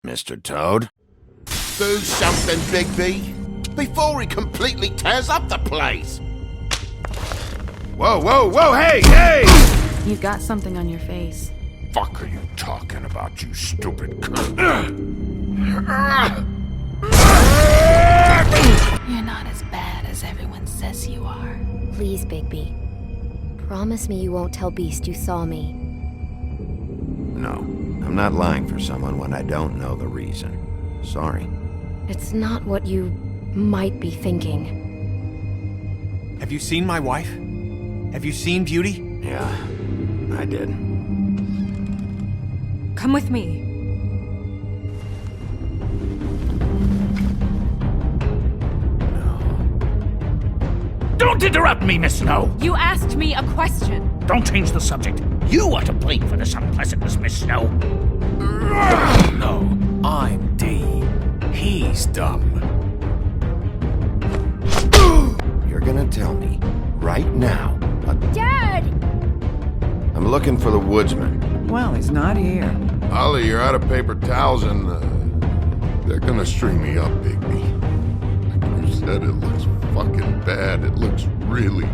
Mr. Toad. Do something, Bigby, before he completely tears up the place. Whoa, whoa, whoa, hey! You've got something on your face. Fuck are you talking about, you stupid cunt? You're not as bad as everyone says you are. Please, Bigby. Promise me you won't tell Beast you saw me. No, I'm not lying for someone when I don't know the reason. Sorry. It's not what you might be thinking. Have you seen my wife? Have you seen Beauty? Yeah, I did. Come with me. Don't interrupt me, Miss Snow! You asked me a question. Don't change the subject. You are to blame for this unpleasantness, Miss Snow. No, I'm D. He's dumb. You're gonna tell me, right now. Dad! I'm looking for the woodsman. Well, he's not here. Ollie, you're out of paper towels and, they're gonna string me up, Bigby. Like you said, it looks fucking bad. It looks really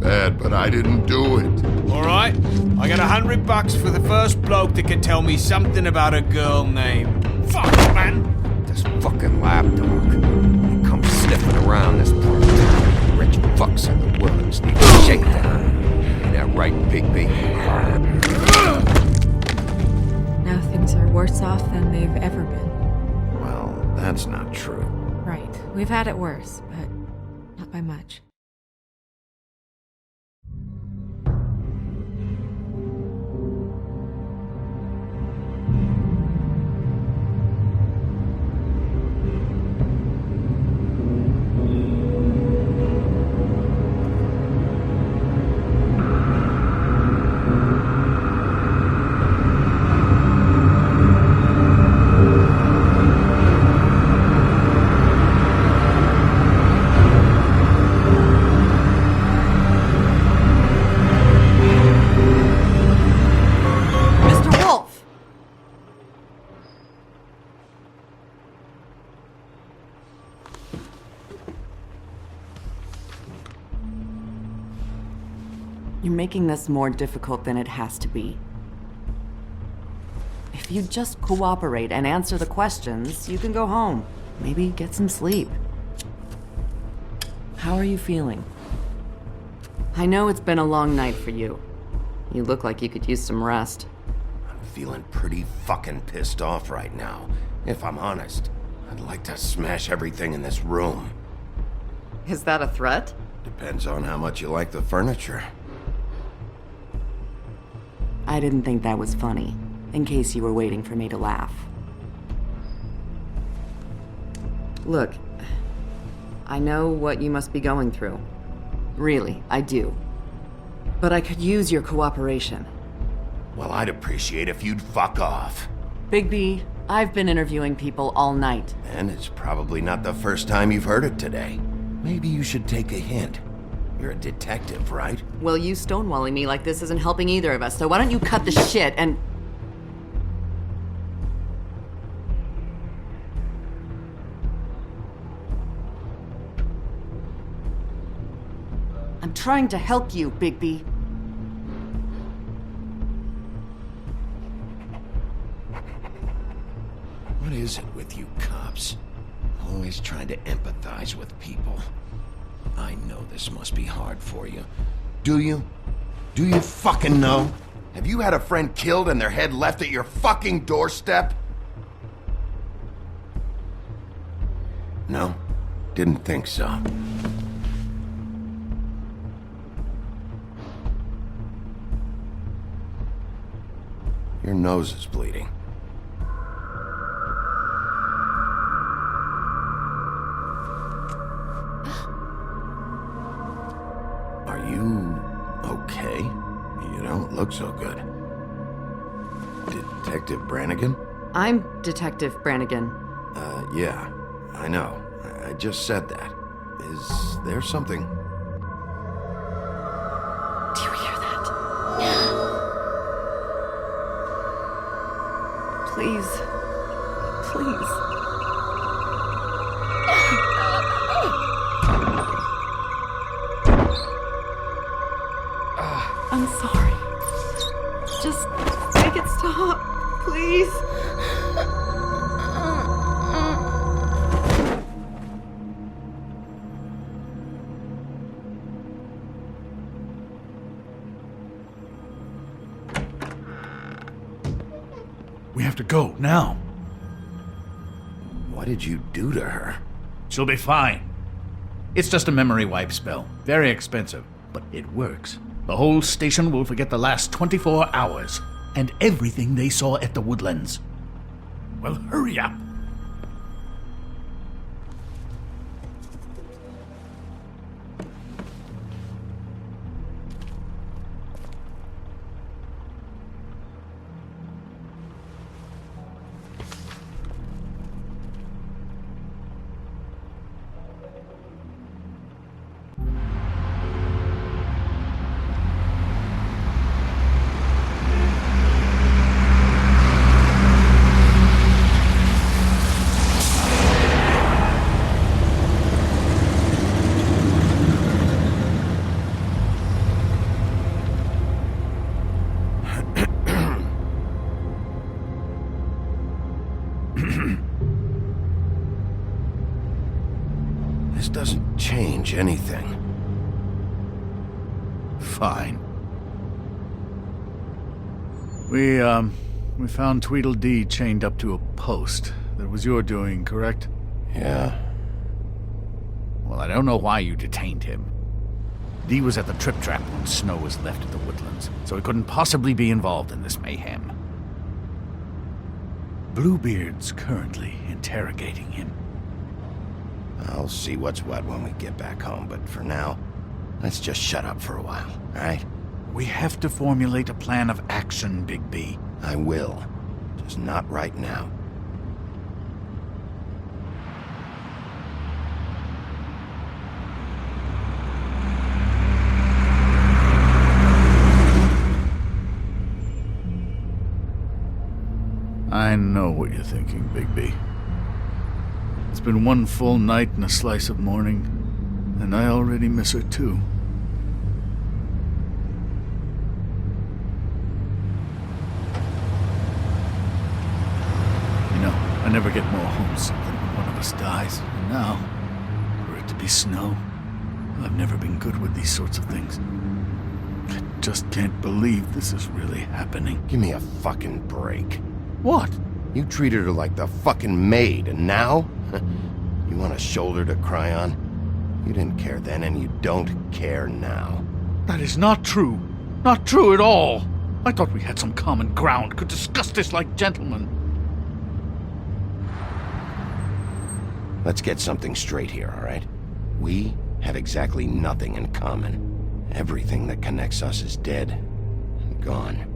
bad, but I didn't do it. Alright, I got $100 for the first bloke that can tell me something about a girl named... Fuck, man! This fucking lapdog. He comes sniffing around this part of town. Rich fucks in the woods need a shakedown. Ain't that right, Bigby? Now things are worse off than they've ever been. Well, that's not true. Right. We've had it worse, but not by much. You're making this more difficult than it has to be. If you just cooperate and answer the questions, you can go home. Maybe get some sleep. How are you feeling? I know it's been a long night for you. You look like you could use some rest. I'm feeling pretty fucking pissed off right now. If I'm honest, I'd like to smash everything in this room. Is that a threat? Depends on how much you like the furniture. I didn't think that was funny, in case you were waiting for me to laugh. Look, I know what you must be going through. Really, I do. But I could use your cooperation. Well, I'd appreciate if you'd fuck off. Bigby, I've been interviewing people all night. And it's probably not the first time you've heard it today. Maybe you should take a hint. You're a detective, right? Well, you stonewalling me like this isn't helping either of us, so why don't you cut the shit and... I'm trying to help you, Bigby. What is it with you cops? Always trying to empathize with people. I know this must be hard for you. Do you? Do you fucking know? Have you had a friend killed and their head left at your fucking doorstep? No? Didn't think so. Your nose is bleeding. Are you okay? You don't look so good. Detective Brannigan? I'm Detective Brannigan. Yeah, I know. I just said that. Is there something? Do you hear that? Please. Please. I'm sorry. Just make it stop, please. We have to go, now. What did you do to her? She'll be fine. It's just a memory wipe spell. Very expensive, but it works. The whole station will forget the last 24 hours, and everything they saw at the Woodlands. Well, hurry up. This doesn't change anything. Fine. We found Tweedledee chained up to a post. That was your doing, correct? Yeah. Well, I don't know why you detained him. Dee was at the Trip Trap when Snow was left at the Woodlands, so he couldn't possibly be involved in this mayhem. Bluebeard's currently interrogating him. I'll see what's what when we get back home, but for now, let's just shut up for a while, alright? We have to formulate a plan of action, Bigby. I will. Just not right now. I know what you're thinking, Bigby. It's been one full night and a slice of morning, and I already miss her too. You know, I never get more homesick than when one of us dies. And now, for it to be Snow, I've never been good with these sorts of things. I just can't believe this is really happening. Give me a fucking break. What? You treated her like the fucking maid, and now? You want a shoulder to cry on? You didn't care then, and you don't care now. That is not true. Not true at all. I thought we had some common ground, could discuss this like gentlemen. Let's get something straight here, all right? We have exactly nothing in common. Everything that connects us is dead and gone.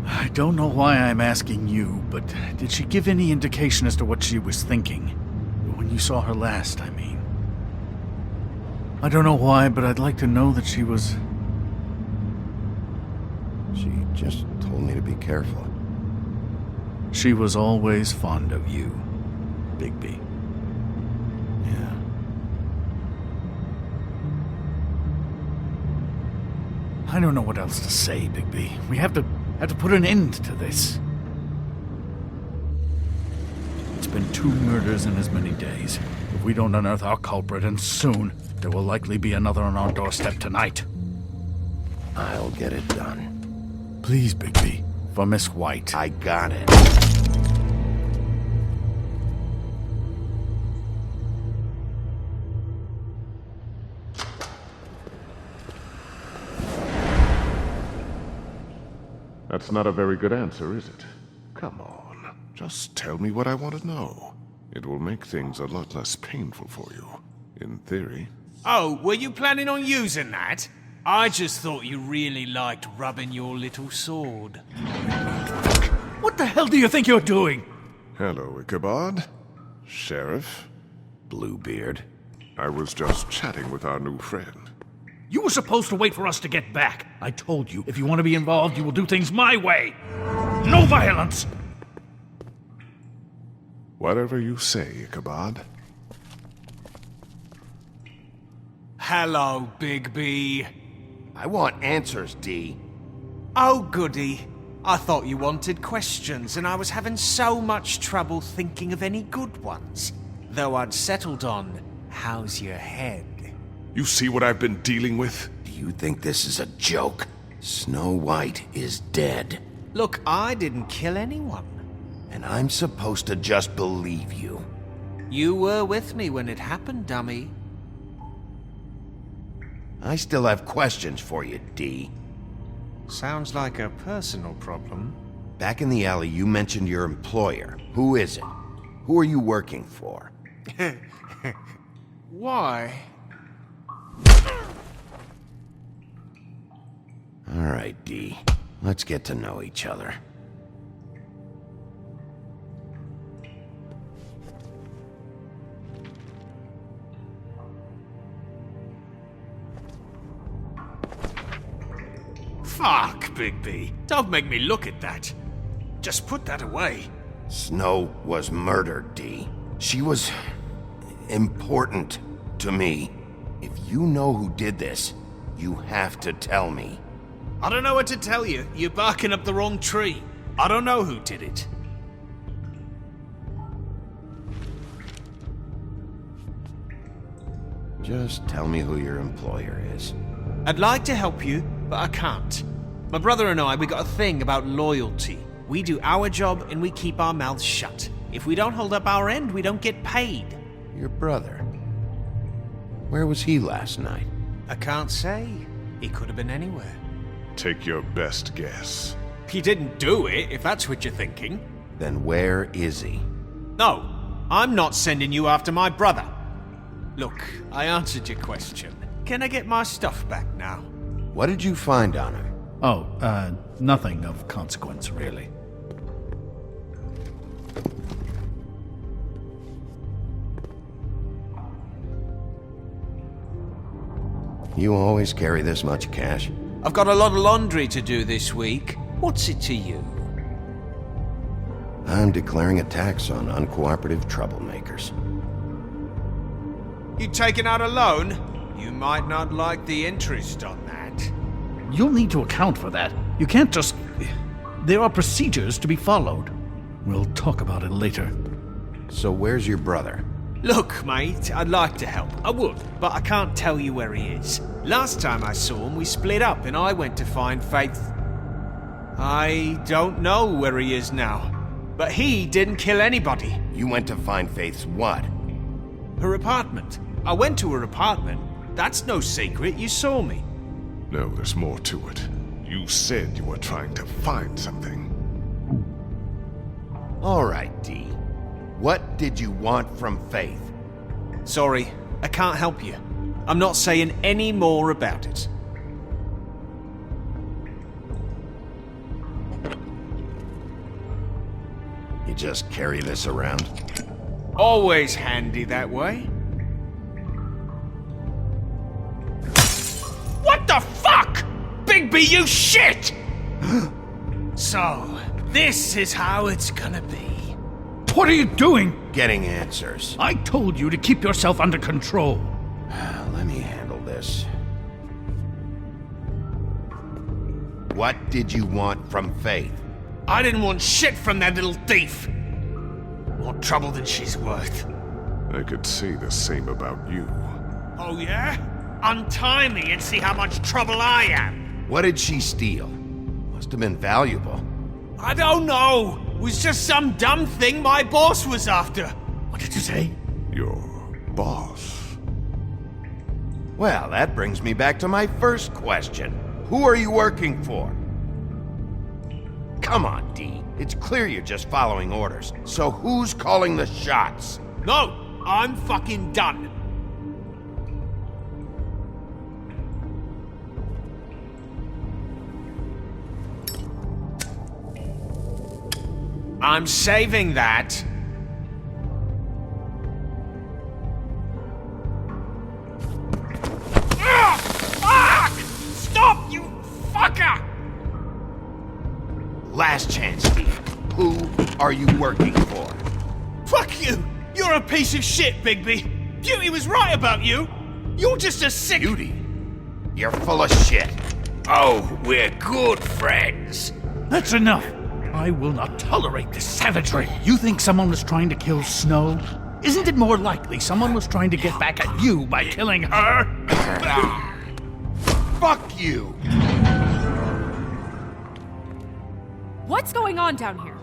I don't know why I'm asking you, but did she give any indication as to what she was thinking? When you saw her last, I mean. I don't know why, but I'd like to know that she was... She just told me to be careful. She was always fond of you, Bigby. Yeah. I don't know what else to say, Bigby. We have to put an end to this. It's been 2 murders in as many days. If we don't unearth our culprit, and soon, there will likely be another on our doorstep tonight. I'll get it done. Please, Bigby. For Miss White. I got it. That's not a very good answer, is it? Come on, just tell me what I want to know. It will make things a lot less painful for you, in theory. Oh, were you planning on using that? I just thought you really liked rubbing your little sword. What the hell do you think you're doing? Hello, Ichabod. Sheriff. Bluebeard. I was just chatting with our new friend. You were supposed to wait for us to get back. I told you, if you want to be involved, you will do things my way. No violence! Whatever you say, Ichabod. Hello, Bigby. I want answers, D. Oh, goody. I thought you wanted questions, and I was having so much trouble thinking of any good ones. Though I'd settled on, how's your head? You see what I've been dealing with? Do you think this is a joke? Snow White is dead. Look, I didn't kill anyone. And I'm supposed to just believe you. You were with me when it happened, dummy. I still have questions for you, D. Sounds like a personal problem. Back in the alley, you mentioned your employer. Who is it? Who are you working for? Why? All right, D. Let's get to know each other. Fuck, Bigby. Don't make me look at that. Just put that away. Snow was murdered, D. She was important to me. If you know who did this, you have to tell me. I don't know what to tell you. You're barking up the wrong tree. I don't know who did it. Just tell me who your employer is. I'd like to help you, but I can't. My brother and I, we got a thing about loyalty. We do our job and we keep our mouths shut. If we don't hold up our end, we don't get paid. Your brother. Where was he last night? I can't say. He could have been anywhere. Take your best guess. He didn't do it, if that's what you're thinking. Then where is he? No, I'm not sending you after my brother. Look, I answered your question. Can I get my stuff back now? What did you find on him? Oh, nothing of consequence, really. You always carry this much cash? I've got a lot of laundry to do this week. What's it to you? I'm declaring a tax on uncooperative troublemakers. You taking out a loan? You might not like the interest on that. You'll need to account for that. You can't just... There are procedures to be followed. We'll talk about it later. So where's your brother? Look, mate, I'd like to help. I would, but I can't tell you where he is. Last time I saw him, we split up and I went to find Faith. I don't know where he is now, but he didn't kill anybody. You went to find Faith's what? Her apartment. I went to her apartment. That's no secret, you saw me. No, there's more to it. You said you were trying to find something. All right, D. What did you want from Faith? Sorry, I can't help you. I'm not saying any more about it. You just carry this around? Always handy that way. What the fuck? Bigby, you shit! So, this is how it's gonna be. What are you doing? Getting answers. I told you to keep yourself under control. Let me handle this. What did you want from Faith? I didn't want shit from that little thief. More trouble than she's worth. I could say the same about you. Oh yeah? Untie me and see how much trouble I am. What did she steal? Must have been valuable. I don't know. It was just some dumb thing my boss was after. What did you say? Your boss. Well, that brings me back to my first question. Who are you working for? Come on, D. It's clear you're just following orders. So who's calling the shots? No, I'm fucking done. I'm saving that. are you working for? Fuck you! You're a piece of shit, Bigby! Beauty was right about you! You're just a sick... Beauty? You're full of shit. Oh, we're good friends. That's enough. I will not tolerate this savagery. You think someone was trying to kill Snow? Isn't it more likely someone was trying to get back at you by killing her? Fuck you! What's going on down here?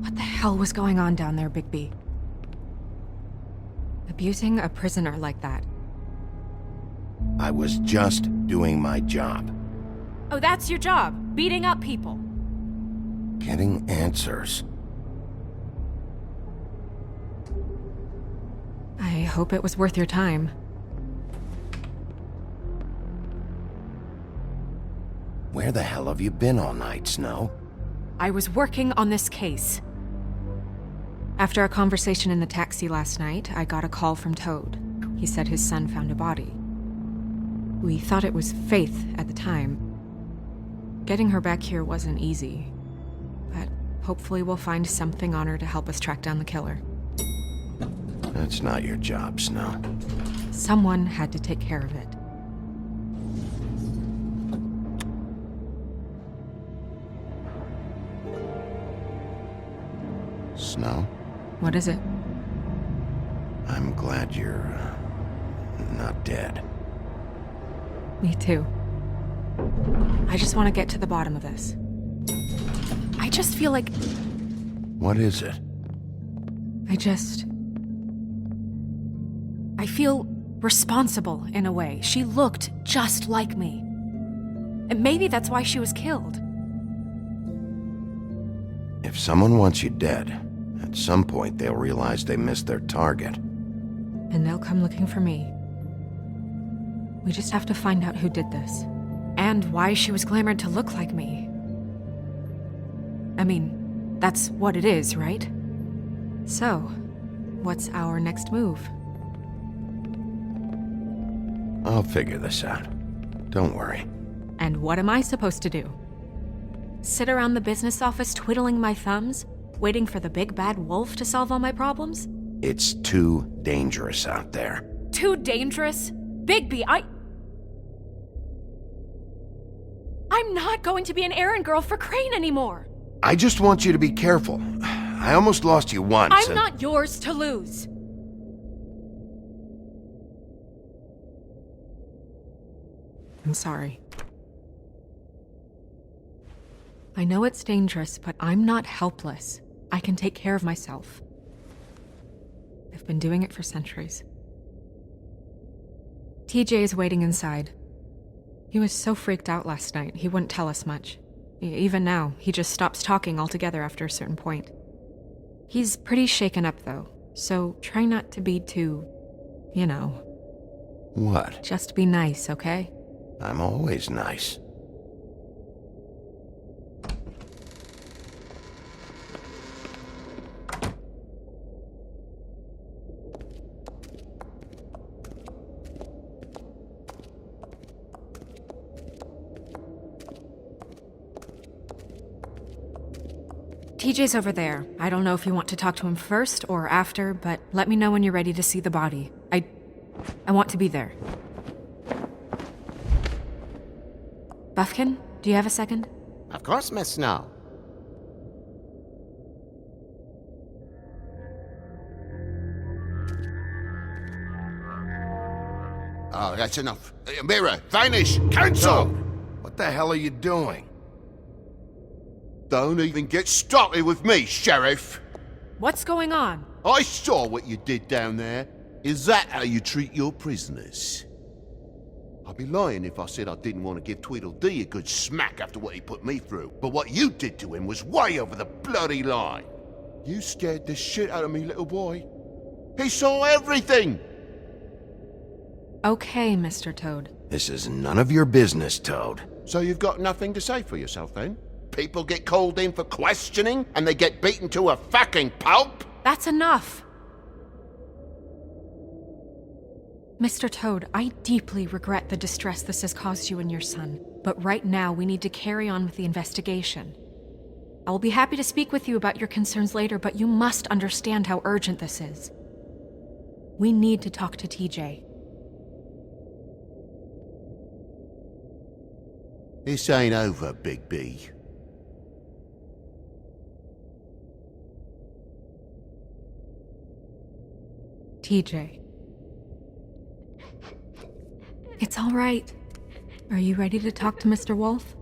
What the hell was going on down there, Bigby? Abusing a prisoner like that. I was just doing my job. Oh, that's your job, beating up people. Getting answers. I hope it was worth your time. Where the hell have you been all night, Snow? I was working on this case. After a conversation in the taxi last night, I got a call from Toad. He said his son found a body. We thought it was Faith at the time. Getting her back here wasn't easy, but hopefully we'll find something on her to help us track down the killer. That's not your job, Snow. Someone had to take care of it. Snow? What is it? I'm glad you're not dead. Me too. I just want to get to the bottom of this. I just feel like What is it? I feel responsible in a way. She looked just like me. And maybe that's why she was killed. If someone wants you dead, at some point they'll realize they missed their target. And they'll come looking for me. We just have to find out who did this. And why she was glamored to look like me. I mean, that's what it is, right? So, what's our next move? I'll figure this out. Don't worry. And what am I supposed to do? Sit around the business office twiddling my thumbs, waiting for the big bad wolf to solve all my problems? It's too dangerous out there. Too dangerous? Bigby, I'm not going to be an errand girl for Crane anymore! I just want you to be careful. I almost lost you once. I'm not yours to lose! I'm sorry. I know it's dangerous, but I'm not helpless. I can take care of myself. I've been doing it for centuries. TJ is waiting inside. He was so freaked out last night, he wouldn't tell us much. Even now, he just stops talking altogether after a certain point. He's pretty shaken up, though, so try not to be too, What? just be nice, okay? I'm always nice. TJ's over there. I don't know if you want to talk to him first or after, but let me know when you're ready to see the body. I I want to be there. Buffkin, do you have a second? Of course, Miss Snow. Oh, that's enough. Mira, vanish! Cancel! What the hell are you doing? Don't even get started with me, Sheriff! What's going on? I saw what you did down there. Is that how you treat your prisoners? I'd be lying if I said I didn't want to give Tweedledee a good smack after what he put me through. But what you did to him was way over the bloody line. You scared the shit out of me, little boy. He saw everything! Okay, Mr. Toad. This is none of your business, Toad. So you've got nothing to say for yourself, then? People get called in for questioning, and they get beaten to a fucking pulp? That's enough! Mr. Toad, I deeply regret the distress this has caused you and your son, but right now we need to carry on with the investigation. I will be happy to speak with you about your concerns later, but you must understand how urgent this is. We need to talk to TJ. This ain't over, Big B. TJ. It's all right. Are you ready to talk to Mr. Wolf?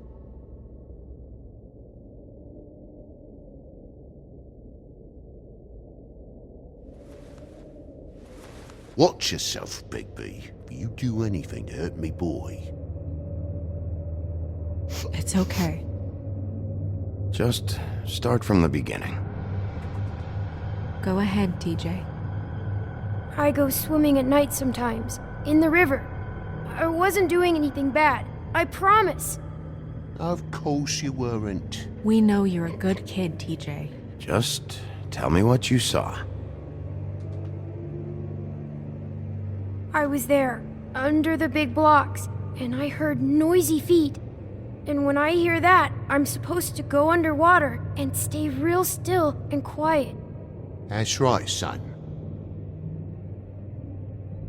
Watch yourself, Big B. If you do anything to hurt me boy. It's okay. Just start from the beginning. Go ahead, TJ. I go swimming at night sometimes, in the river. I wasn't doing anything bad. I promise. Of course you weren't. We know you're a good kid, TJ. Just tell me what you saw. I was there, under the big blocks, and I heard noisy feet. And when I hear that, I'm supposed to go underwater and stay real still and quiet. That's right, son.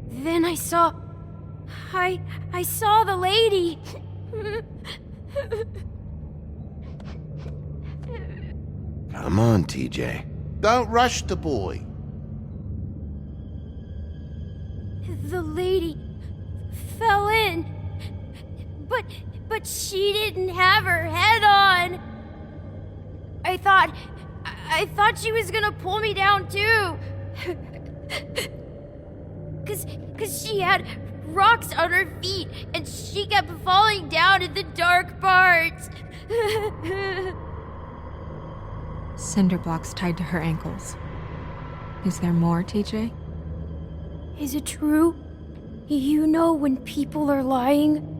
Then I saw the lady. Come on, TJ. Don't rush the boy. The lady fell in. But she didn't have her head on. I thought she was gonna pull me down too. Cause she had rocks on her feet and she kept falling down in the dark parts. Cinder blocks tied to her ankles. Is there more, TJ? Is it true? You know when people are lying?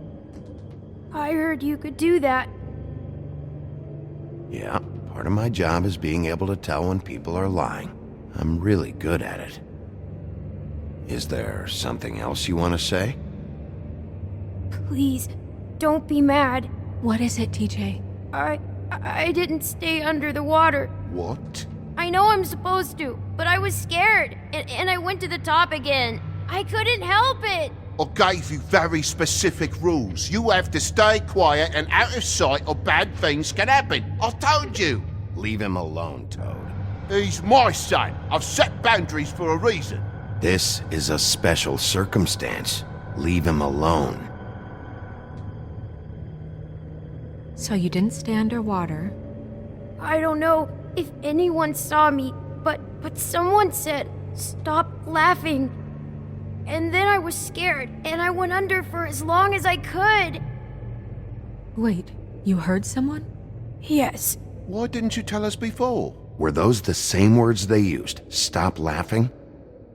I heard you could do that. Yeah, part of my job is being able to tell when people are lying. I'm really good at it. Is there something else you want to say? Please, don't be mad. What is it, TJ? I didn't stay under the water. What? I know I'm supposed to, but I was scared, and I went to the top again. I couldn't help it. I gave you very specific rules. You have to stay quiet and out of sight or bad things can happen. I told you. Leave him alone, Toad. He's my son. I've set boundaries for a reason. This is a special circumstance. Leave him alone. So you didn't stay underwater? I don't know if anyone saw me, but someone said, "Stop laughing." And then I was scared, and I went under for as long as I could. Wait, you heard someone? Yes. Why didn't you tell us before? Were those the same words they used? Stop laughing?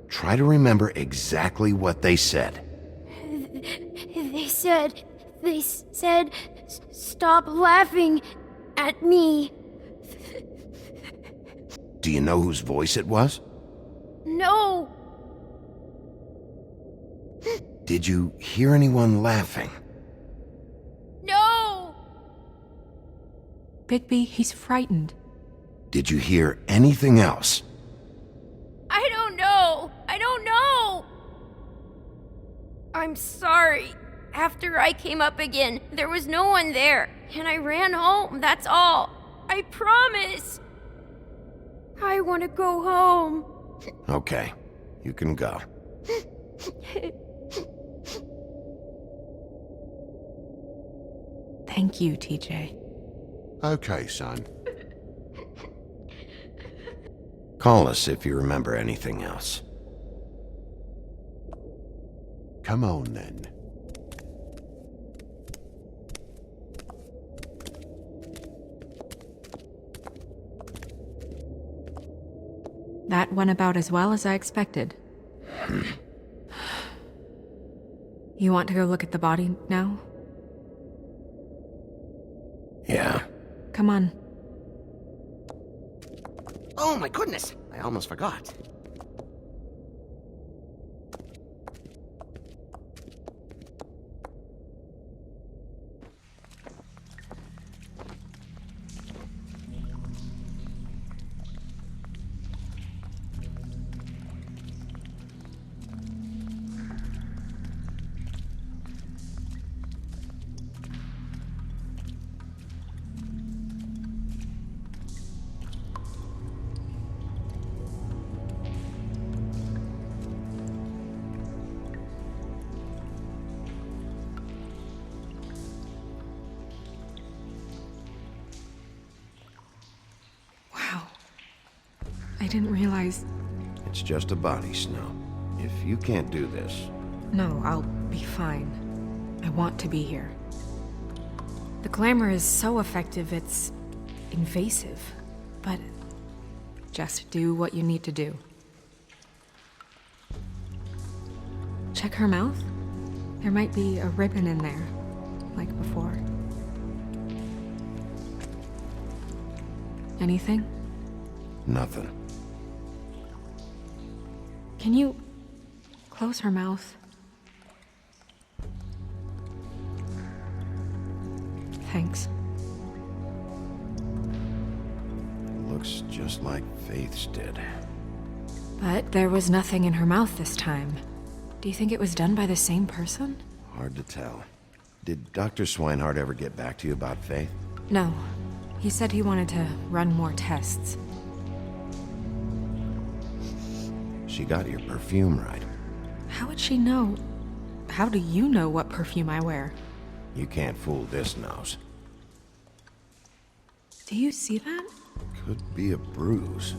Try to remember exactly what they said. They said, "Stop laughing at me." Do you know whose voice it was? No. Did you hear anyone laughing? No. Bigby, he's frightened. Did you hear anything else? I don't know. I'm sorry. After I came up again, there was no one there, and I ran home, that's all. I promise. I want to go home. Okay, you can go. Thank you, TJ. Okay, son. Call us if you remember anything else. Come on, then. That went about as well as I expected. You want to go look at the body now? Yeah. Come on. Oh my goodness, I almost forgot. I didn't realize... It's just a body, Snow. If you can't do this... No, I'll be fine. I want to be here. The glamour is so effective, it's invasive. But just do what you need to do. Check her mouth. There might be a ribbon in there, like before. Anything? Nothing. Can you close her mouth? Thanks. Looks just like Faith's did. But there was nothing in her mouth this time. Do you think it was done by the same person? Hard to tell. Did Dr. Swinehart ever get back to you about Faith? No. He said he wanted to run more tests. She got your perfume right. How would she know? How do you know what perfume I wear? You can't fool this nose. Do you see that? Could be a bruise.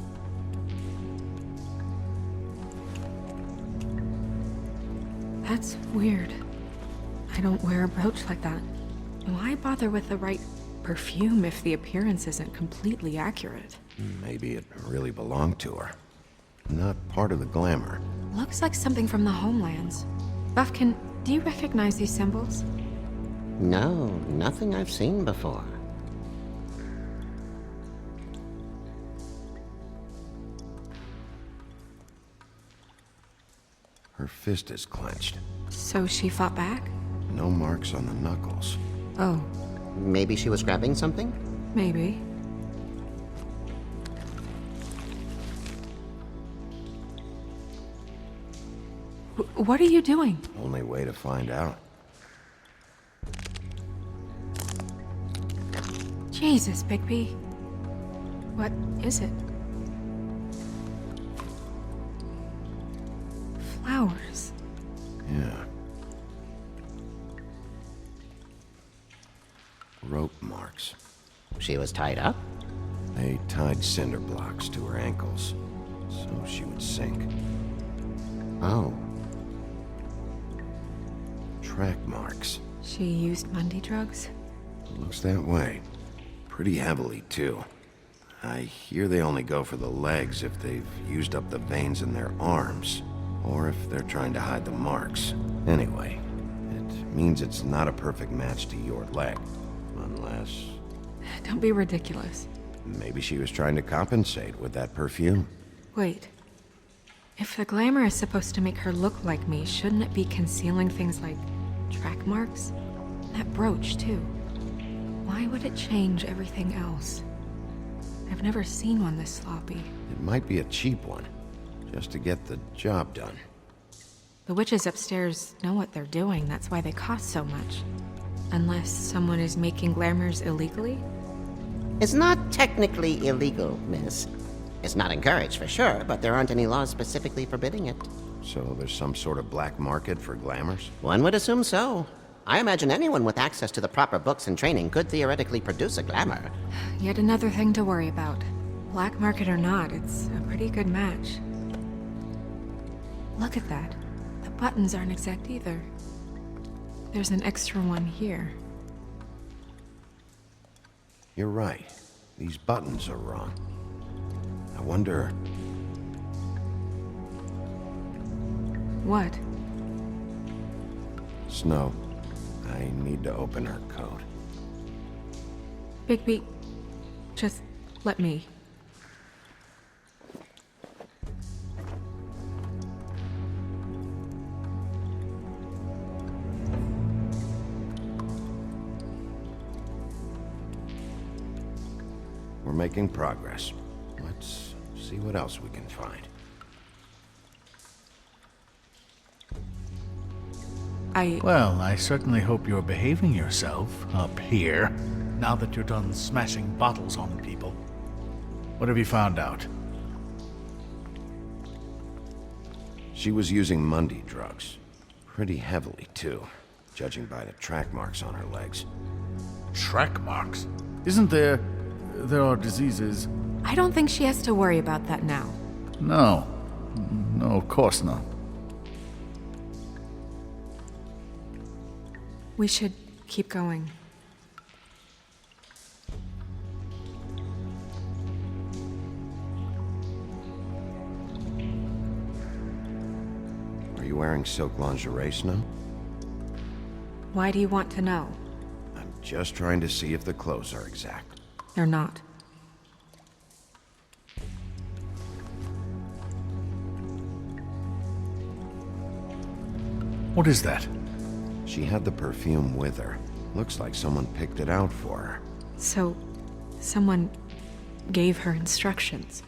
That's weird. I don't wear a brooch like that. Why bother with the right perfume if the appearance isn't completely accurate? Maybe it really belonged to her. Not part of the glamour. Looks like something from the homelands. Buffkin, do you recognize these symbols? No, nothing I've seen before. Her fist is clenched. So she fought back? No marks on the knuckles. Oh. Maybe she was grabbing something? Maybe. What are you doing? Only way to find out. Jesus, Bigby. What is it? Flowers. Yeah. Rope marks. She was tied up? They tied cinder blocks to her ankles, so she would sink. Oh. Track marks. She used Mundy drugs? Looks that way. Pretty heavily, too. I hear they only go for the legs if they've used up the veins in their arms, or if they're trying to hide the marks. Anyway, it means it's not a perfect match to your leg. Unless... Don't be ridiculous. maybe she was trying to compensate with that perfume. Wait. If the glamour is supposed to make her look like me, shouldn't it be concealing things like track marks? That brooch, too. Why would it change everything else? I've never seen one this sloppy. It might be a cheap one, just to get the job done. The witches upstairs know what they're doing, that's why they cost so much. Unless someone is making glamours illegally? It's not technically illegal, miss. It's not encouraged for sure, but there aren't any laws specifically forbidding it. So there's some sort of black market for glamours? One would assume so. I imagine anyone with access to the proper books and training could theoretically produce a glamour. Yet another thing to worry about. Black market or not, it's a pretty good match. Look at that. The buttons aren't exact either. There's an extra one here. You're right. These buttons are wrong. I wonder... What? Snow, I need to open her coat. Bigby, just let me. We're making progress. Let's see what else we can find. Well, I certainly hope you're behaving yourself up here, now that you're done smashing bottles on people. What have you found out? She was using Mundy drugs. Pretty heavily, too, judging by the track marks on her legs. Track marks? Isn't there... there are diseases... I don't think she has to worry about that now. No. No, of course not. We should keep going. Are you wearing silk lingerie, Snow? Why do you want to know? I'm just trying to see if the clothes are exact. They're not. What is that? She had the perfume with her. Looks like someone picked it out for her. So, someone gave her instructions.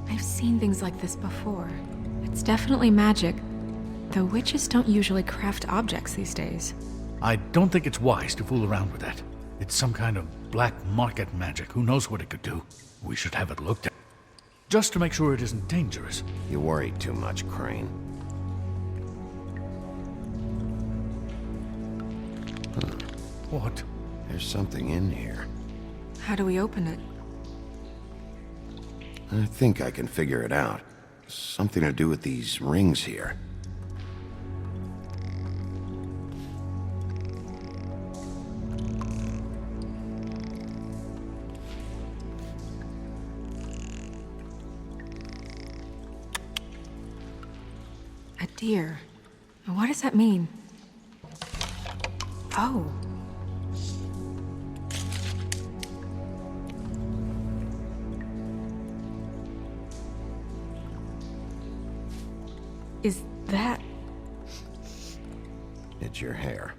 I've seen things like this before. It's definitely magic, though witches don't usually craft objects these days. I don't think it's wise to fool around with that. It's some kind of black market magic. Who knows what it could do? We should have it looked at. Just to make sure it isn't dangerous. You worry too much, Crane. What? There's something in here. How do we open it? I think I can figure it out. Something to do with these rings here. A deer. What does that mean? Oh. Is that... It's your hair.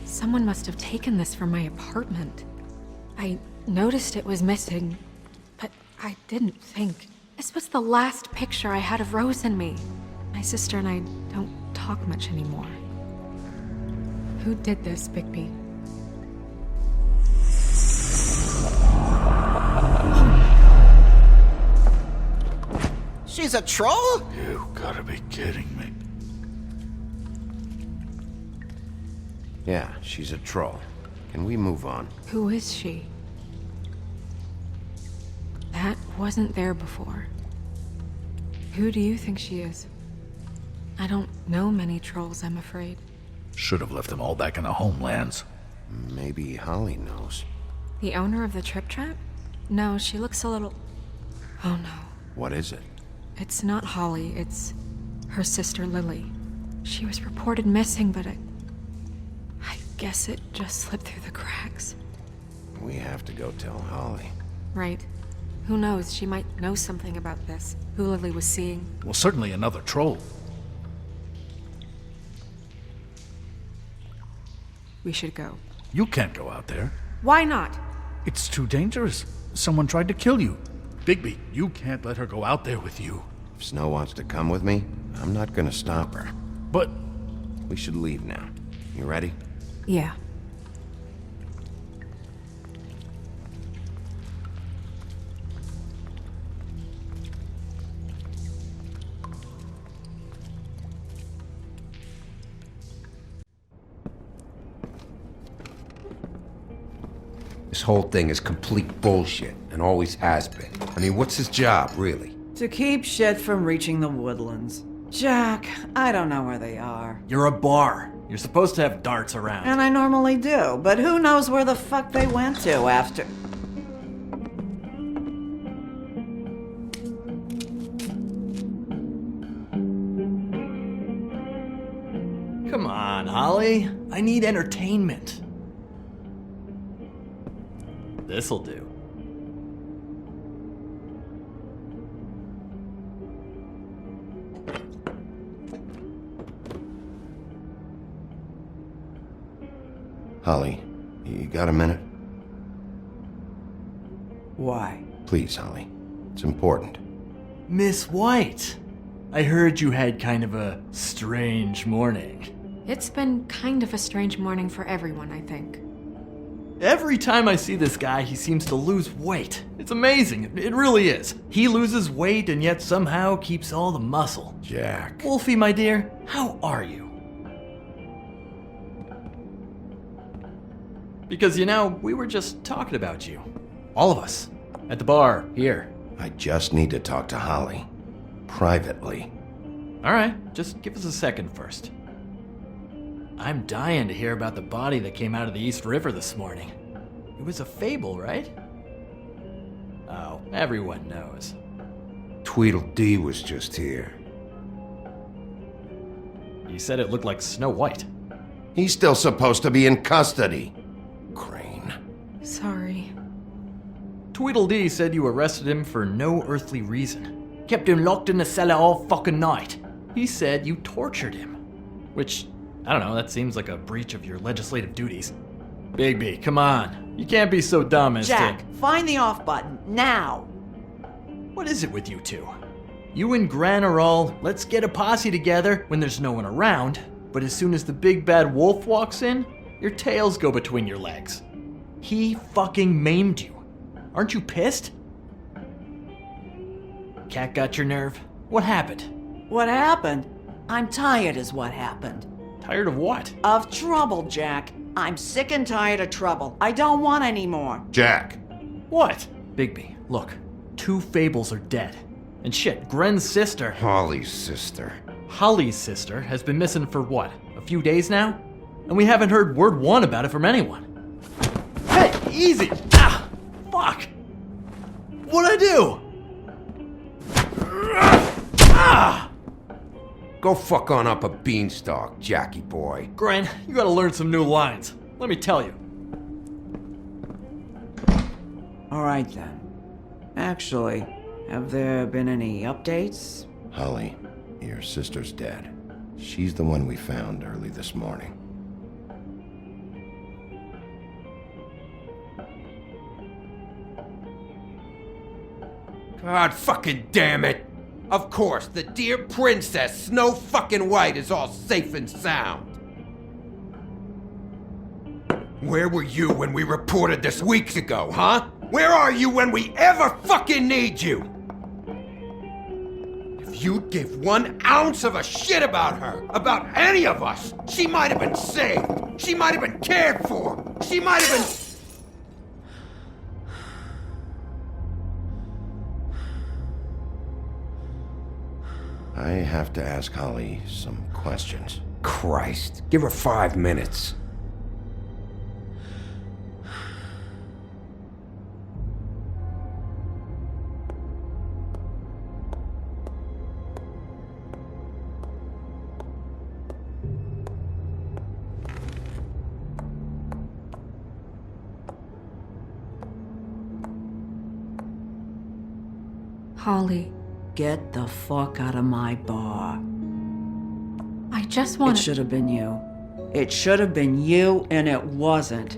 Someone must have taken this from my apartment. I noticed it was missing, but I didn't think. This was the last picture I had of Rose and me. My sister and I don't talk much anymore. Who did this, Bigby? She's a troll? You gotta be kidding me. Yeah, she's a troll. Can we move on? Who is she? That wasn't there before. Who do you think she is? I don't know many trolls, I'm afraid. Should have left them all back in the homelands. Maybe Holly knows. The owner of the Trip Trap? No, she looks a little... Oh no. What is it? It's not Holly, it's her sister Lily. She was reported missing, but I guess it just slipped through the cracks. We have to go tell Holly. Right. Who knows? She might know something about this. Who Lily was seeing. Well, certainly another troll. We should go. You can't go out there. Why not? It's too dangerous. Someone tried to kill you. Bigby, you can't let her go out there with you. If Snow wants to come with me, I'm not gonna stop her. But We should leave now. You ready? Yeah. This whole thing is complete bullshit, and always has been. I mean, what's his job, really? To keep shit from reaching the woodlands. Jack, I don't know where they are. You're a bar. You're supposed to have darts around. And I normally do, but who knows where the fuck they went to after... Come on, Holly. I need entertainment. This'll do. Holly, you got a minute? Why? Please, Holly. It's important. Miss White, I heard you had kind of a strange morning. It's been kind of a strange morning for everyone, I think. Every time I see this guy, he seems to lose weight. It's amazing. It really is. He loses weight and yet somehow keeps all the muscle. Jack. Wolfie, my dear, how are you? Because, you know, we were just talking about you. All of us. At the bar, here. I just need to talk to Holly. Privately. Alright, just give us a second first. I'm dying to hear about the body that came out of the East River this morning. It was a fable, right? Oh, everyone knows. Tweedledee was just here. He said it looked like Snow White. He's still supposed to be in custody. Crane. Sorry. Tweedledee said you arrested him for no earthly reason. Kept him locked in the cellar all fucking night. He said you tortured him. Which, I don't know, that seems like a breach of your legislative duties. Bigby, come on. You can't be so dumb as Jack, find the off button, now! What is it with you two? You and Gran are all, let's get a posse together when there's no one around, but as soon as the big bad wolf walks in, your tails go between your legs. He fucking maimed you. Aren't you pissed? Cat got your nerve? What happened? What happened? I'm tired is what happened. Tired of what? Of trouble, Jack. I'm sick and tired of trouble. I don't want any more. Jack. What? Bigby, look. 2 fables are dead. And shit, Gren's sister... Holly's sister. Holly's sister has been missing for what? A few days now? And we haven't heard word one about it from anyone. Hey, easy! Ah! Fuck! What'd I do? Ah! Go fuck on up a beanstalk, Jackie boy. Gren, you gotta learn some new lines. Let me tell you. Alright then. Actually, have there been any updates? Holly, your sister's dead. She's the one we found early this morning. God fucking damn it! Of course, the dear princess, Snow fucking White, is all safe and sound. Where were you when we reported this weeks ago, huh? Where are you when we ever fucking need you? If you'd give 1 ounce of a shit about her, about any of us, she might have been saved. She might have been cared for. She might have been... I have to ask Holly some questions. Christ, give her 5 minutes. Holly, Get the fuck out of my bar. I just It want should have been you. It should have been you, and it wasn't.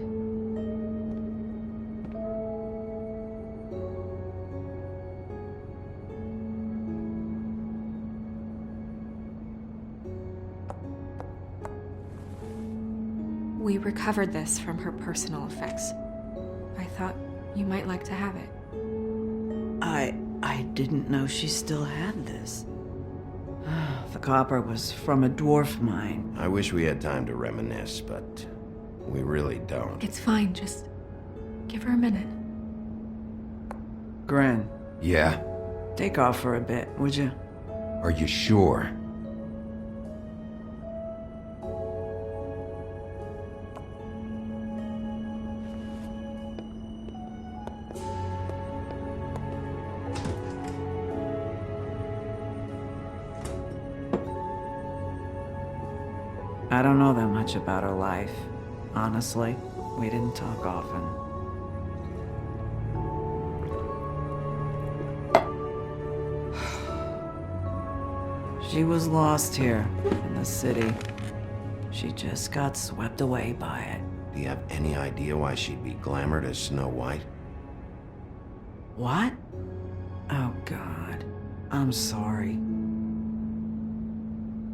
We recovered this from her personal effects. I thought you might like to have it. I didn't know she still had this. The copper was from a dwarf mine. I wish we had time to reminisce, but we really don't. It's fine, just give her a minute. Gren, Yeah? take off for a bit, would you? Are you sure? I don't know that much about her life. Honestly, we didn't talk often. She was lost here in the city. She just got swept away by it. Do you have any idea why she'd be glamored as Snow White? What? Oh, God. I'm sorry.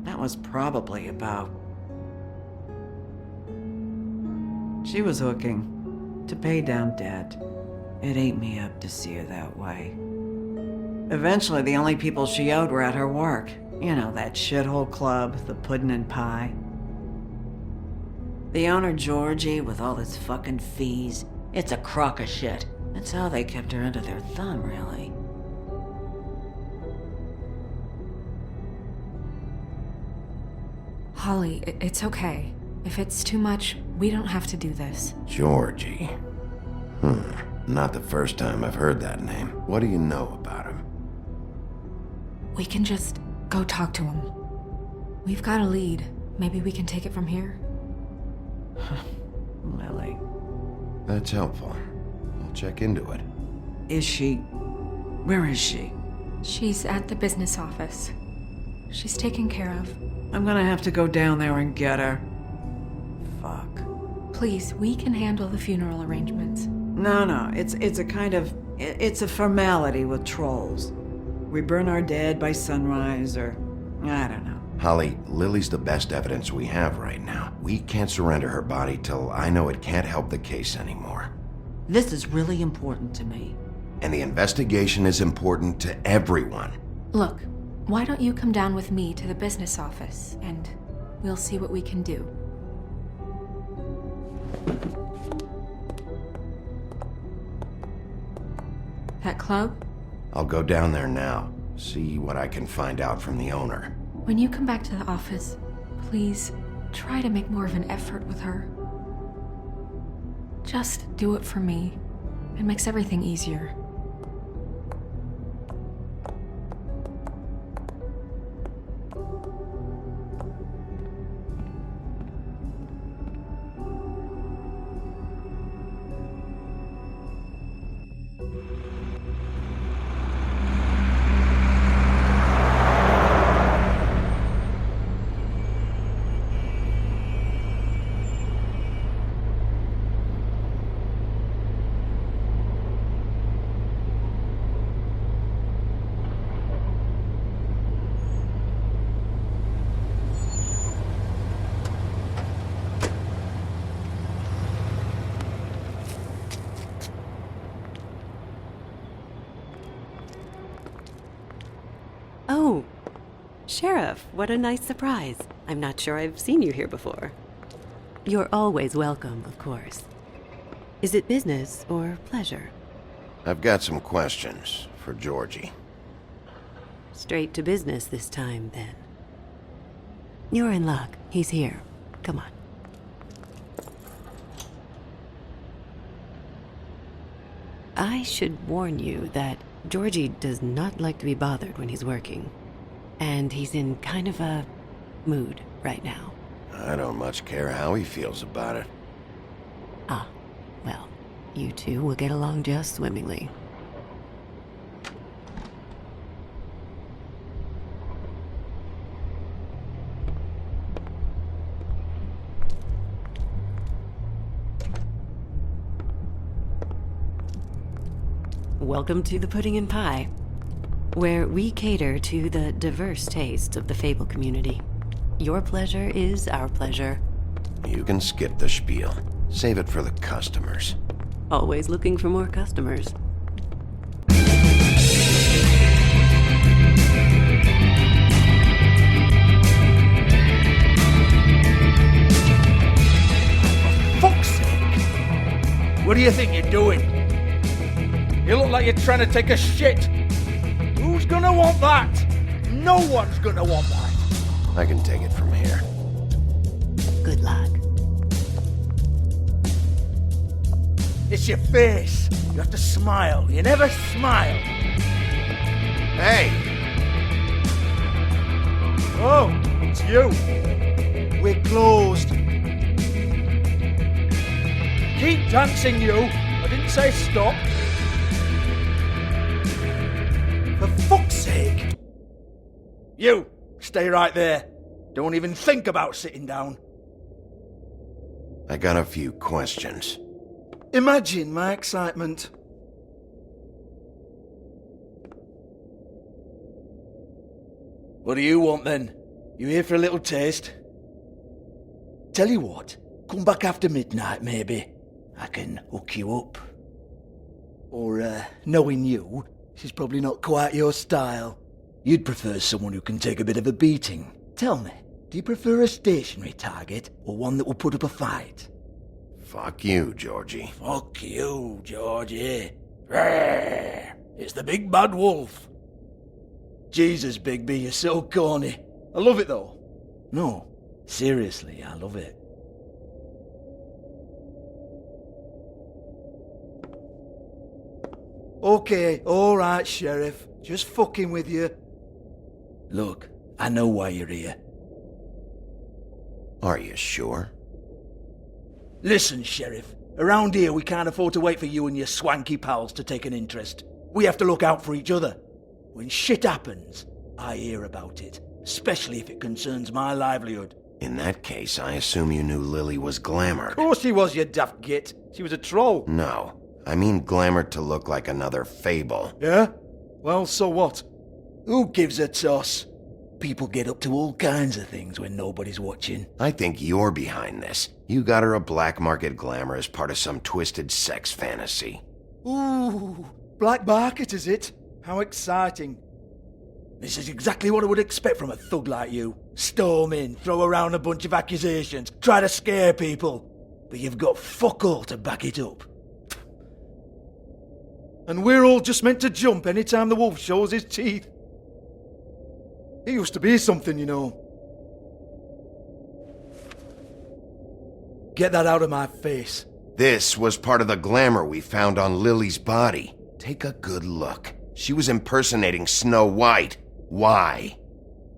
That was probably about... She was hooking to pay down debt. It ate me up to see her that way. Eventually, the only people she owed were at her work. You know, that shithole club, the Puddin' and Pie. The owner, Georgie, with all his fucking fees. It's a crock of shit. That's how they kept her under their thumb, really. Holly, it's okay. If it's too much, we don't have to do this. Georgie. Not the first time I've heard that name. What do you know about him? We can just go talk to him. We've got a lead. Maybe we can take it from here. Lily. That's helpful. I'll check into it. Is she... Where is she? She's at the business office. She's taken care of. I'm gonna have to go down there and get her. Fuck. Please, we can handle the funeral arrangements. No, it's a kind of... It's a formality with trolls. We burn our dead by sunrise, or... I don't know. Holly, Lily's the best evidence we have right now. We can't surrender her body till I know it can't help the case anymore. This is really important to me. And the investigation is important to everyone. Look, why don't you come down with me to the business office, and we'll see what we can do. That club? I'll go down there now, see what I can find out from the owner. When you come back to the office, please try to make more of an effort with her. Just do it for me. It makes everything easier. Oh, Sheriff, what a nice surprise. I'm not sure I've seen you here before. You're always welcome, of course. Is it business or pleasure? I've got some questions for Georgie. Straight to business this time, then. You're in luck. He's here. Come on. I should warn you that Georgie does not like to be bothered when he's working. And he's in kind of a mood right now. I don't much care how he feels about it. Ah, well, you two will get along just swimmingly. welcome to the Pudding and Pie, where we cater to the diverse tastes of the Fable community. Your pleasure is our pleasure. You can skip the spiel. Save it for the customers. Always looking for more customers. Fuck's sake! What do you think you're doing? You look like you're trying to take a shit. Who's gonna want that? No one's gonna want that. I can take it from here. Good luck. It's your face. You have to smile. You never smile. Hey! Oh, it's you. We're closed. Keep dancing, you. I didn't say stop. For fuck's sake. You, stay right there. Don't even think about sitting down. I got a few questions. Imagine my excitement. What do you want then? You here for a little taste? Tell you what, come back after midnight maybe. I can hook you up. Or, knowing you, this is probably not quite your style. You'd prefer someone who can take a bit of a beating. Tell me, do you prefer a stationary target or one that will put up a fight? Fuck you, Georgie. Fuck you, Georgie. Rawr. It's the big bad wolf. Jesus, Bigby, you're so corny. I love it though. No, seriously, I love it. Okay, alright, Sheriff. Just fucking with you. Look, I know why you're here. Are you sure? Listen, Sheriff. Around here, we can't afford to wait for you and your swanky pals to take an interest. We have to look out for each other. When shit happens, I hear about it. Especially if it concerns my livelihood. In that case, I assume you knew Lily was glamored. Of course she was, you daft git. She was a troll. No. I mean glamored to look like another Fable. Yeah? Well, so what? Who gives a toss? People get up to all kinds of things when nobody's watching. I think you're behind this. You got her a black market glamour as part of some twisted sex fantasy. Ooh, black market is it? How exciting. This is exactly what I would expect from a thug like you. Storm in, throw around a bunch of accusations, try to scare people. But you've got fuck all to back it up. And we're all just meant to jump any time the wolf shows his teeth. It used to be something, you know. Get that out of my face. This was part of the glamour we found on Lily's body. Take a good look. She was impersonating Snow White. Why?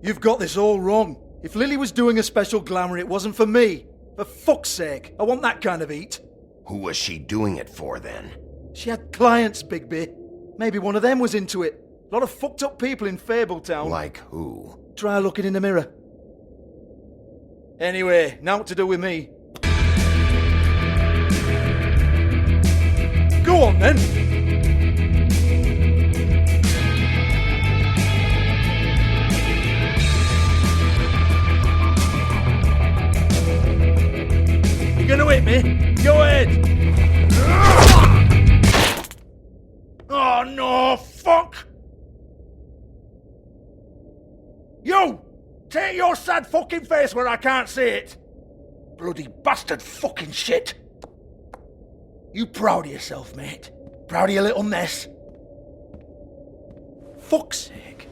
You've got this all wrong. If Lily was doing a special glamour, it wasn't for me. For fuck's sake, I want that kind of eat. Who was she doing it for then? She had clients, Bigby. Maybe one of them was into it. A lot of fucked up people in Fabletown. Like who? Try looking in the mirror. Anyway, now what to do with me? Go on then! You gonna hit me? Go ahead! Oh no, fuck! You! Take your sad fucking face where I can't see it! Bloody bastard fucking shit! You proud of yourself, mate? Proud of your little mess? Fuck's sake.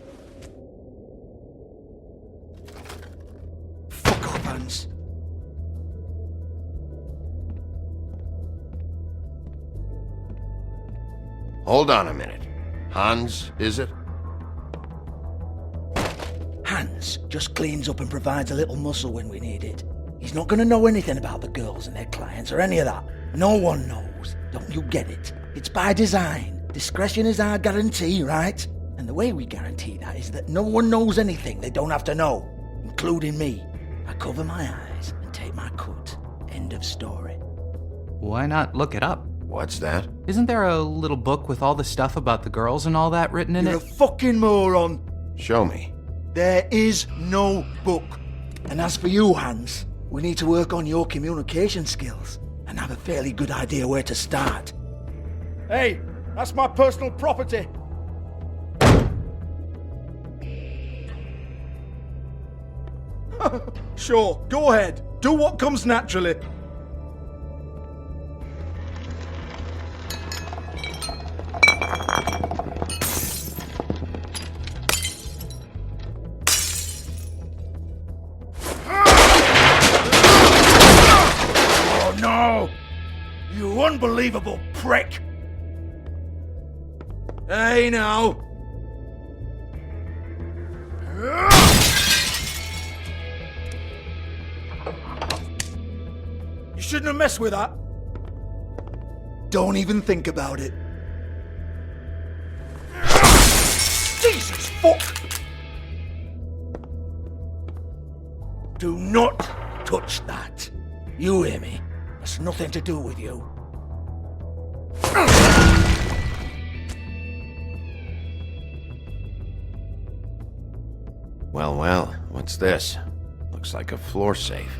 Fuck up, Hans. Hold on a minute. Hans, is it? Hans just cleans up and provides a little muscle when we need it. He's not going to know anything about the girls and their clients or any of that. No one knows. Don't you get it? It's by design. Discretion is our guarantee, right? And the way we guarantee that is that no one knows anything they don't have to know, including me. I cover my eyes and take my cut. End of story. Why not look it up? What's that? Isn't there a little book with all the stuff about the girls and all that written in You're it? a fucking moron. Show me. There is no book. And as for you, Hans, we need to work on your communication skills and have a fairly good idea where to start. Hey, that's my personal property. Sure, go ahead. Do what comes naturally. Oh no! You unbelievable prick! Hey now! You shouldn't have messed with that. Don't even think about it. Jesus fuck! Do not touch that. You hear me? That's nothing to do with you. Well, what's this? Looks like a floor safe.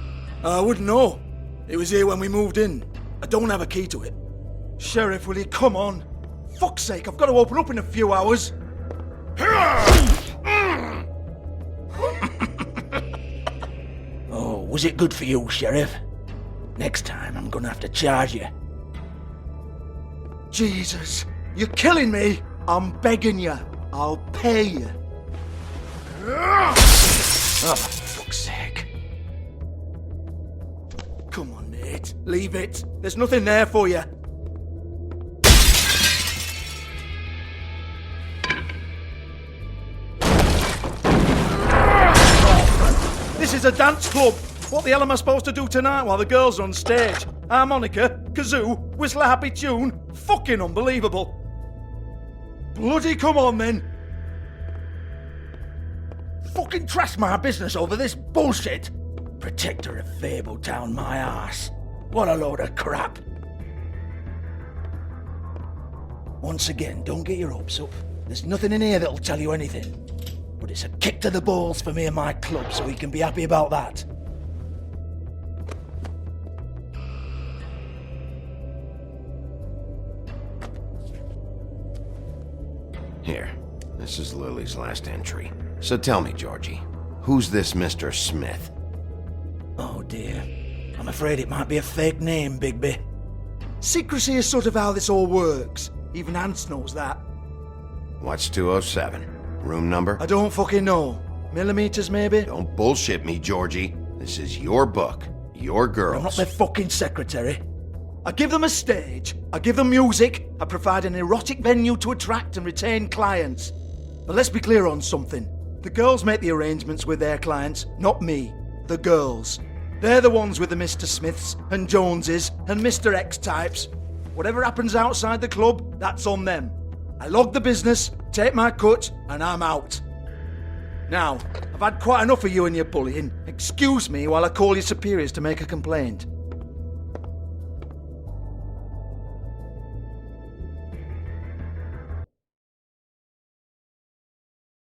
I wouldn't know. It was here when we moved in. I don't have a key to it. Sheriff, will you come on? Fuck's sake, I've got to open up in a few hours. Oh, was it good for you, Sheriff? Next time I'm gonna have to charge you. Jesus, you're killing me. I'm begging you. I'll pay you. Oh, for fuck's sake. Come on, mate. Leave it. There's nothing there for you. This is a dance club. What the hell am I supposed to do tonight while the girls are on stage? Harmonica, kazoo, whistle a happy tune? Fucking unbelievable. Bloody come on then. Fucking trash my business over this bullshit. Protector of Fabletown, my ass. What a load of crap. Once again, don't get your hopes up. There's nothing in here that'll tell you anything. But it's a kick to the balls for me and my club, so we can be happy about that. Here, this is Lily's last entry. So tell me, Georgie, who's this Mr. Smith? Oh dear. I'm afraid it might be a fake name, Bigby. Secrecy is sort of how this all works. Even Hans knows that. What's 207? Room number? I don't fucking know. Millimeters, maybe? Don't bullshit me, Georgie. This is your book. Your girls. I'm not their fucking secretary. I give them a stage. I give them music. I provide an erotic venue to attract and retain clients. But let's be clear on something. The girls make the arrangements with their clients, not me. The girls. They're the ones with the Mr. Smiths and Joneses and Mr. X types. Whatever happens outside the club, that's on them. I log the business, take my cut, and I'm out. Now, I've had quite enough of you and your bullying. Excuse me while I call your superiors to make a complaint.